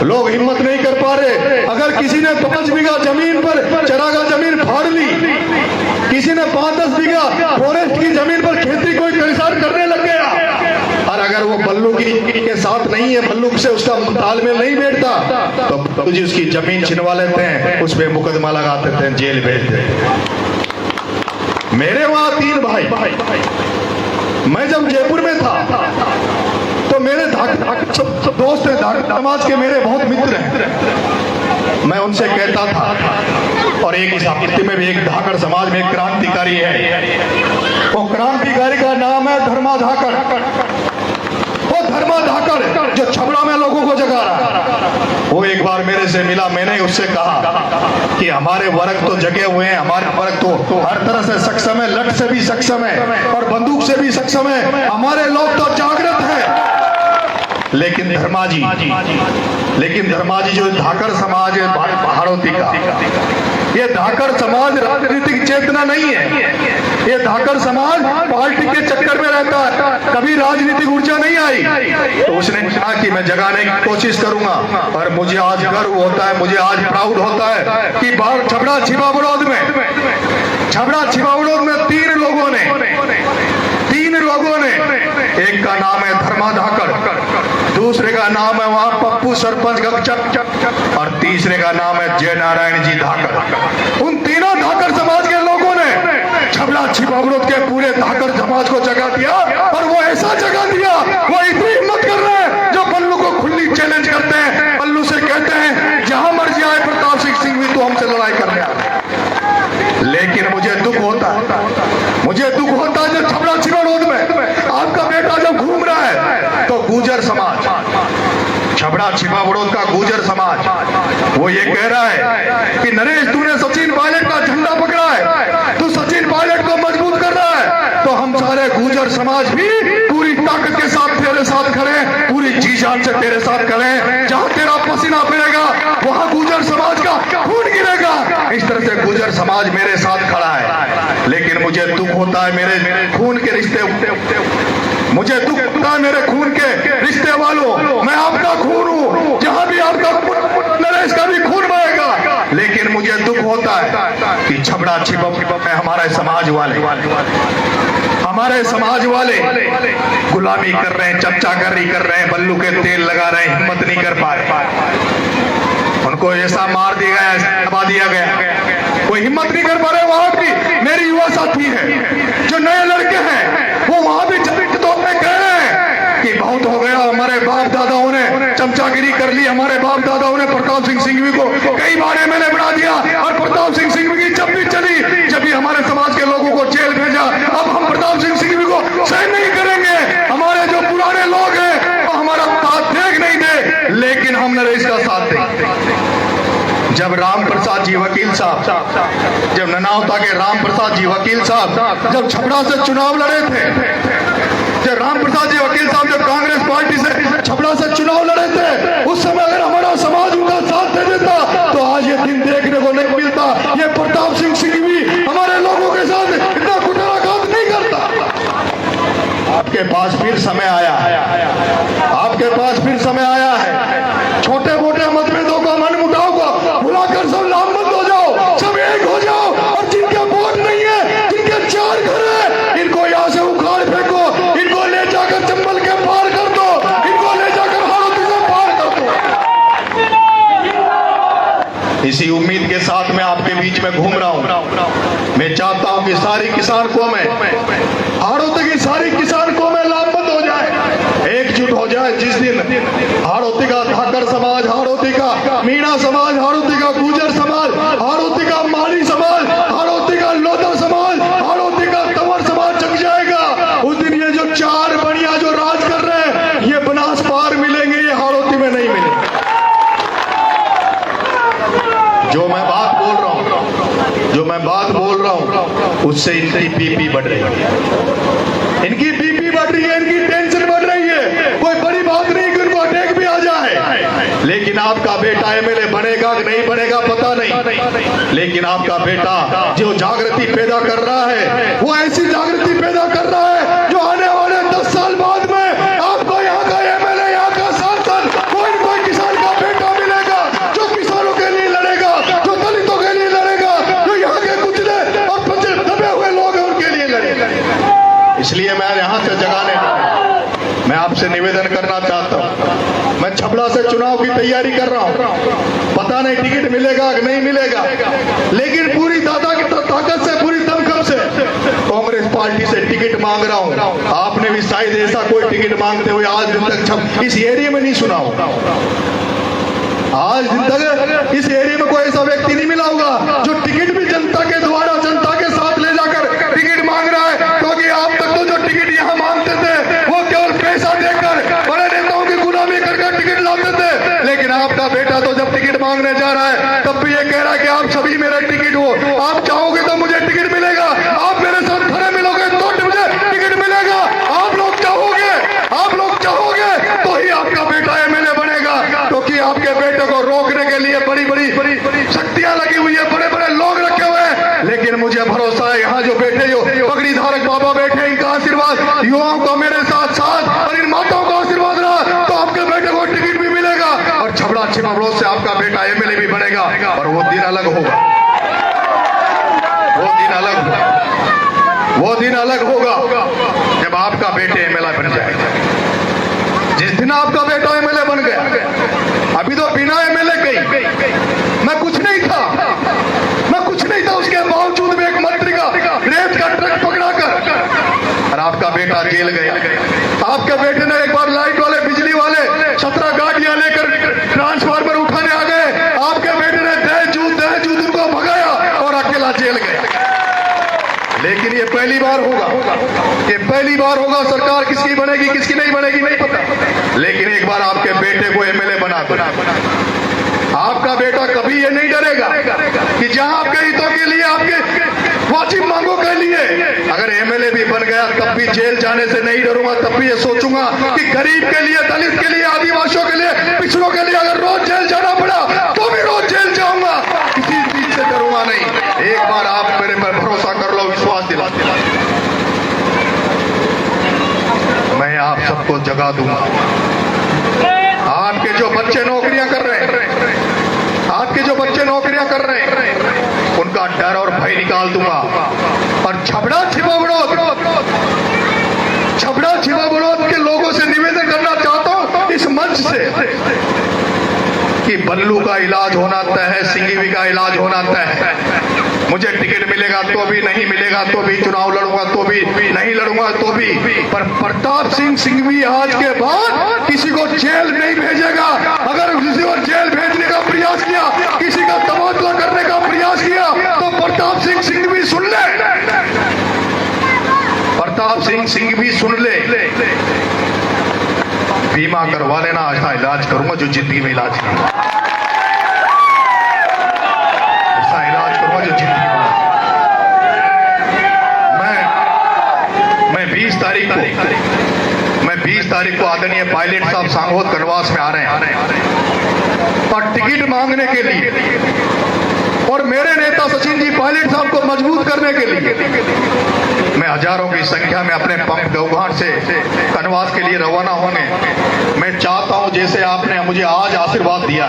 लोग हिम्मत नहीं कर पा रहे। अगर किसी ने 5 बीघा जमीन पर चरागाह जमीन फाड़ ली, किसी ने 5-10 बीघा फॉरेस्ट की जमीन पर खेती कोई किसान करने लग गया, और अगर वो बल्लू के साथ नहीं है, बल्लू से उसका तालमेल नहीं बैठता, तो तुझे उसकी जमीन छिनवा लेते हैं, उस पर मुकदमा लगा देते हैं, जेल भेज देते हैं। मेरे वहां 3 भाई, मैं जब जयपुर में था तो मेरे दोस्त हैं, धाकड़ समाज के मेरे बहुत मित्र हैं। मैं उनसे कहता था, और एक इस आपत्ति में भी एक धाकड़ समाज में एक क्रांतिकारी है, वो क्रांतिकारी का नाम है धर्मा धाकड़। वो धर्मा धाकड़ जो छबड़ा में लोगों को जगा रहा है, वो एक बार मेरे से मिला। मैंने उससे कहा कि हमारे वर्ग तो जगे हुए हैं, हमारे वर्ग तो हर तरह से सक्षम है, लठ से भी सक्षम है और बंदूक से भी सक्षम है, हमारे लोग तो जागृत है। लेकिन धर्मा जी जो धाकड़ समाज है हाड़ौती का, ये धाकड़ समाज राजनीतिक चेतना नहीं है। ये धाकड़ समाज पार्टी के चक्कर में रहता है, कभी राजनीतिक ऊर्जा नहीं आई। तो उसने कहा कि मैं जगाने की कोशिश करूंगा, और मुझे आज गर्व होता है, मुझे आज प्राउड होता है कि छबड़ा छिपाबड़ौद में 3 लोगों ने, एक का नाम है धर्मा धाकड़, दूसरे का नाम है वहां पप्पू सरपंच गपचक, और तीसरे का नाम है जय नारायण जी धाकड़। उन तीनों धाकड़ समाज के लोगों ने छबड़ा छिपाबड़ौद के पूरे धाकड़ समाज को जगा दिया, और वो ऐसा जगा दिया, वो इतनी हिम्मत कर रहे हैं जो बल्लू को खुली चैलेंज करते हैं। बल्लू से कहते हैं जहां मर्जी आए प्रताप सिंह भी तो हमसे लड़ाई करने आए। लेकिन मुझे दुख होता है जो छबड़ा छिपाबड़ौद में आपका बेटा जब घूम रहा है, तो गुर्जर समाज, छबड़ा छिपाबड़ौद का गुर्जर समाज, वो ये कह रहा है कि नरेश तूने सचिन पायलट का झंडा पकड़ा है, तू सचिन पायलट को मजबूत कर रहा है, तो हम सारे गुर्जर समाज भी पूरी ताकत के साथ तेरे साथ खड़े, पूरी जी जान से तेरे साथ खड़े। जहां तेरा पसीना फिरेगा वहां गुर्जर समाज का खून गिरेगा। इस तरह से गुर्जर समाज मेरे साथ खड़ा है। लेकिन मुझे दुख होता है मेरे खून के रिश्ते, मुझे दुख होता है मेरे खून के रिश्ते वालों, मैं आपका खून हूं, जहां भी आपका नरेश का भी खून बहेगा। लेकिन मुझे दुख होता है कि छबड़ा छिपाबड़ौद में हमारे समाज वाले गुलामी कर रहे हैं, चमचागिरी कर रहे हैं, बल्लू के तेल लगा रहे हैं, हिम्मत नहीं कर पा रहे, उनको ऐसा मार दिया गया, दबा दिया गया, कोई हिम्मत नहीं कर पा रहे। वहां की मेरी युवा साथी है जो नए लड़के हैं, वो वहां भी तो कह रहे हैं कि बहुत हो गया, हमारे बाप दादाओं ने चमचागिरी कर ली, हमारे बाप दादाओं ने प्रताप सिंह सिंघवी को कई बार एमएलए बना दिया, और प्रताप सिंह सिंघवी की जब भी चली, जब भी हमारे समाज के लोगों को जेल भेजा, अब हम प्रताप सिंह सिंघवी को सहन नहीं करेंगे। हमारे जो पुराने लोग हैं वो हमारा साथ देख नहीं दे, लेकिन हम नरेश का साथ दें। जब राम प्रसाद जी वकील साहब, जब ननावता के राम प्रसाद जी वकील साहब जब छबड़ा से चुनाव लड़े थे, जब राम प्रसाद जी वकील साहब जब कांग्रेस पार्टी से छबड़ा से चुनाव लड़े थे, उस समय अगर हमारा समाज उनका साथ दे देता तो आज ये दिन देखने को नहीं मिलता। ये प्रताप सिंह सिंघवी हमारे लोगों के साथ इतना कुटाराघात नहीं करता। आपके पास फिर समय आया है, आपके पास फिर समय आया है। छोटे मोटे मतभेदों का, मन मुटाव का भुलाकर सब लामबंद हो जाओ, सब एक हो जाओ, और जिनके वोट नहीं है, जिनके 4 घर है, इनको यहाँ से उखाड़ फेंको, इनको ले जाकर चंबल के पार कर दो, इनको ले जाकर हाड़ौती से पार कर दो। इसी उम्मीद के साथ मैं आपके बीच में घूम रहा हूं। मैं चाहता हूं कि सारी किसान कौमें, हाड़ौती की सारी किसान कौमें लामबंद हो जाए, एकजुट हो जाए। जिस दिन हाड़ौती का धाकड़ समाज, हाड़ौती का मीणा समाज, हाड़ौती का गुर्जर समाज, हाड़ौती का माली समाज, हाड़ौती का लोधर समाज, हाड़ौती का तंवर समाज जग जाएगा, उस दिन ये जो 4 बनिया जो राज कर रहे हैं, ये बनास पार मिलेंगे, ये हाड़ौती में नहीं मिलेंगे। जो मैं बात बोल रहा हूं उससे इनकी बीपी बढ़ रही है, इनकी बीपी बढ़ रही है, इनकी टेंशन बढ़ रही है। कोई बड़ी बात नहीं कि उनको अटैक भी आ जाए, लेकिन आपका बेटा एमएलए बनेगा कि नहीं बनेगा पता नहीं, लेकिन आपका बेटा जो जागृति पैदा कर रहा है, वो ऐसी जागृति पैदा कर रहा है जो आने वाले 10 साल बाद में आपको यहाँ का एमएलए, यहाँ का सांसद, कोई न कोई किसान का बेटा छबड़ा से चुनाव की तैयारी कर रहा हूं, पता नहीं टिकट मिलेगा कि नहीं मिलेगा, लेकिन पूरी दादा की ताकत से, पूरी दमखम से कांग्रेस पार्टी से टिकट मांग रहा हूं। आपने भी शायद ऐसा कोई टिकट मांगते हुए आज दिन तक इस एरिया में नहीं सुना होगा। आज दिन तक इस एरिया में कोई ऐसा व्यक्ति नहीं मिला होगा जो टिकट भी जनता के द्वारा, जनता के साथ ले जाकर टिकट मांग रहा है। क्योंकि आप तक तो जो टिकट यहाँ मांगते थे वो केवल पैसा देकर, बड़े नेताओं की गुलामी करके टिकट लाते थे। लेकिन आपका बेटा तो जब टिकट मांगने जा रहा है तब भी ये कह रहा है कि आप सभी मेरा टिकट हो, आप चाहोगे तो मुझे टिकट मिलेगा, आप मेरे साथ खड़े मिलोगे तो मुझे टिकट मिलेगा, आप लोग चाहोगे तो ही आपका बेटा एमएलए बनेगा। क्योंकि आपके बेटे को रोकने के लिए बड़ी बड़ी शक्तियां लगी हुई है, बड़े बड़े लोग रखे हुए हैं। लेकिन मुझे भरोसा है यहाँ जो बैठे, जो पगड़ी धारक बाबा बैठे, इनका आशीर्वाद, युवाओं का मेरे साथ साथ और इन माताओं का आशीर्वाद रहा तो आपके बेटे को टिकट भी मिलेगा और छबड़ा छिपड़ों से आपका बेटा एमएलए भी बनेगा। और वो दिन अलग होगा, वो दिन अलग होगा, वो दिन अलग होगा जब आपका बेटे एमएलए बन जाएगा। जिस दिन आपका बेटा एमएलए बन गया, अभी तो बिना एमएलए गई, मैं कुछ नहीं था, उसके बावजूद भी एक मंत्री का रेत का ट्रक पकड़ाकर और आपका बेटा जेल गया। आपके बेटे ने एक बार लाइट वाले, बिजली वाले 17 गाड़ियां लेकर ट्रांसफार्मर उठाने आ गए, आपके बेटे ने दहजूद उनको भगाया और अकेला जेल गया। लेकिन ये पहली बार होगा, सरकार किसकी बनेगी किसकी नहीं बनेगी नहीं पता, लेकिन एक बार आपके बेटे को एमएलए बना दो। आपका बेटा कभी ये नहीं डरेगा कि जहां आपके हितों के लिए, आपके वाजिब मांगों के लिए अगर एमएलए भी बन गया तब भी जेल जाने से नहीं डरूंगा। तब भी ये सोचूंगा कि गरीब के लिए, दलित के लिए, आदिवासियों के लिए, पिछड़ों के लिए अगर रोज जेल जाना पड़ा तो भी रोज जेल जाऊंगा, किसी चीज से डरूंगा नहीं। एक बार आप मेरे पर भरोसा कर लो, विश्वास दिला, मैं आप सबको जगा दूंगा। आपके जो बच्चे नौकरियां कर रहे हैं, उनका डर और भय निकाल दूंगा। और छबड़ा छिपा बड़ौद के लोगों से निवेदन करना चाहता हूं इस मंच से कि बल्लू का इलाज होना तय है, सिंघवी का इलाज होना तय है। मुझे टिकट मिलेगा तो भी, नहीं मिलेगा तो भी, चुनाव लड़ूंगा तो भी, नहीं लड़ूंगा तो भी, पर प्रताप सिंह सिंघवी आज के बाद किसी को जेल नहीं भेजेगा। अगर किसी को जेल भेजने का प्रयास किया, किसी का तबादला करने का प्रयास किया तो प्रताप सिंह सिंघवी सुन ले, प्रताप सिंह सिंघवी सुन ले। बीमा करवा लेना, ऐसा इलाज करूंगा जो जिंदगी में इलाज किया, ऐसा इलाज करूंगा जो जिंदगी में। मैं 20 तारीख को आदरणीय पायलट साहब सांगोद कनवास में आ रहे हैं और टिकट मांगने के लिए, और मेरे नेता सचिन जी पायलट साहब को मजबूत करने के लिए मैं हजारों की संख्या में अपने पंप देवघाट से कनवास के लिए रवाना होने मैं चाहता हूं। जैसे आपने मुझे आज आशीर्वाद दिया,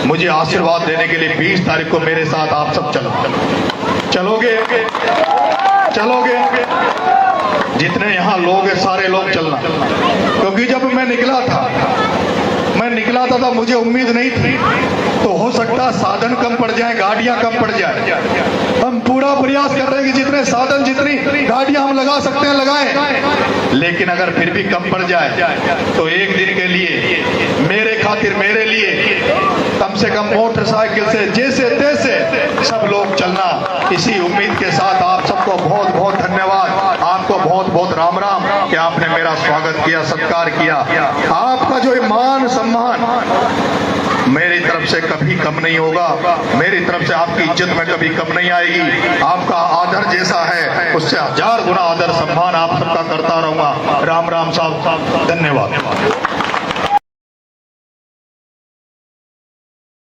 मुझे आशीर्वाद देने के लिए 20 तारीख को मेरे साथ आप सब चलोगे, जितने यहाँ लोग हैं सारे लोग चलना। क्योंकि जब मैं निकला था मुझे उम्मीद नहीं थी, तो हो सकता साधन कम पड़ जाए, गाड़ियां कम पड़ जाए। हम पूरा प्रयास कर रहे हैं कि जितने साधन, जितनी गाड़ियां हम लगा सकते हैं लगाएं, लेकिन अगर फिर भी कम पड़ जाए तो एक दिन के लिए मेरे खातिर, मेरे लिए कम से कम मोटरसाइकिल से जैसे तैसे सब लोग चलना। इसी उम्मीद के साथ आप सबको बहुत बहुत धन्यवाद, आपको बहुत बहुत राम राम कि आपने मेरा स्वागत किया, सत्कार किया। आपका जो मान सम्मान मेरी तरफ से कभी कम नहीं होगा, मेरी तरफ से आपकी इज्जत में कभी कम नहीं आएगी। आपका आदर जैसा है उससे 1000 गुना आदर सम्मान आप सबका करता रहूंगा। राम राम साहब, धन्यवाद।